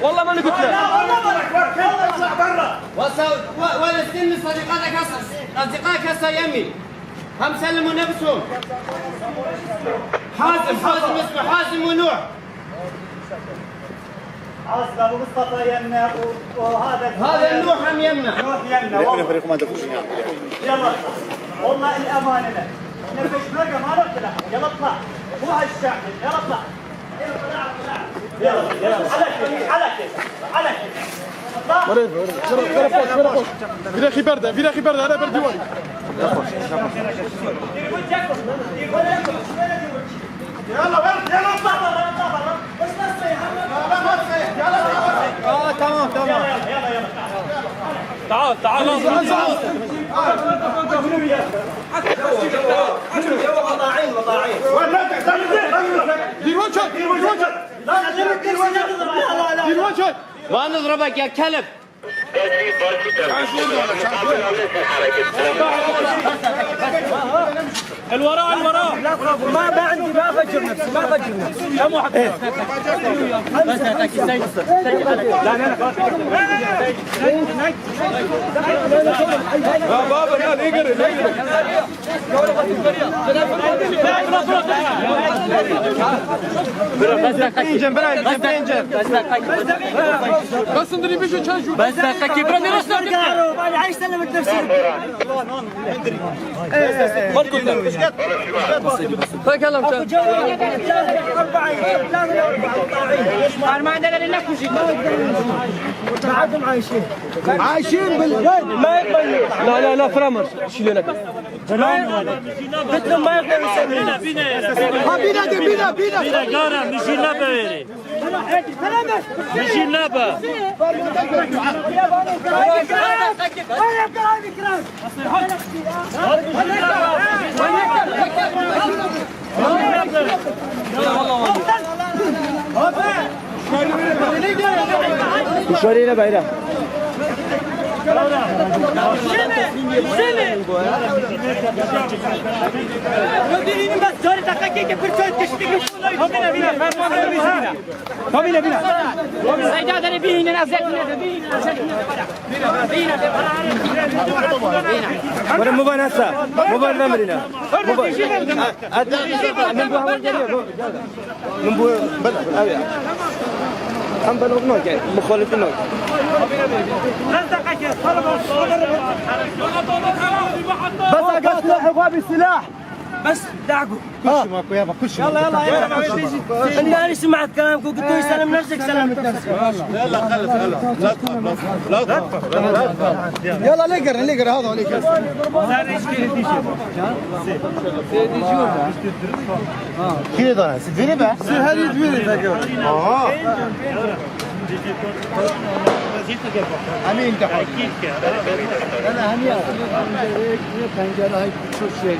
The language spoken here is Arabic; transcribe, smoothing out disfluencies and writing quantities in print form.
والله ما قلت له. لا والله ما لك يلا اطلع برا. ولا استلم صديقاتك اصدقائك هسه يمي. هم سلموا نفسهم. حازم اسمه حازم ونوح. حازم ابو مصطفى يمنا هذا نوح هم يمنا. نوح يمنا. فريق ما دخلش يلا والله الامانه لك. نفش مرقه ما نقتله. يلا اطلع. مو هالشعب. يلا اطلع. يلا على كيف. فراخي بردة أنا بردي ولي. يلا اطلع برا. بس لا تصيح. يلا تمام. تعال مطاعين. دير وجهك. ما نضربك يا كلب. الوراء ما عندي ما فجر نفسي كم واحد بابا لا يقرب بس ندري بيجي تشانجو بس دقيقة كبرى انا عايش سلمت نفسي ما قلت تكلم انا ما عندنا الا كوشي. بعدهم عايشين بالبيت ما يقبل. لا فرامر شيلوا لك قلت لهم ما يقدروا يسوي بينا قارن مشي نبا ويري مشي نبا مشارينا بعيدة بس اقص لحظة بالسلاح بس دعقوا كل شيء ماكو يابا كل شيء يلا انا سمعت كلامكم قلت له سلم نفسك سلمت نفسك يلا لقر هذا كذا سفيني بقى سهل يدويني امين دحر انا هنيا كان جاي هاي شو شيء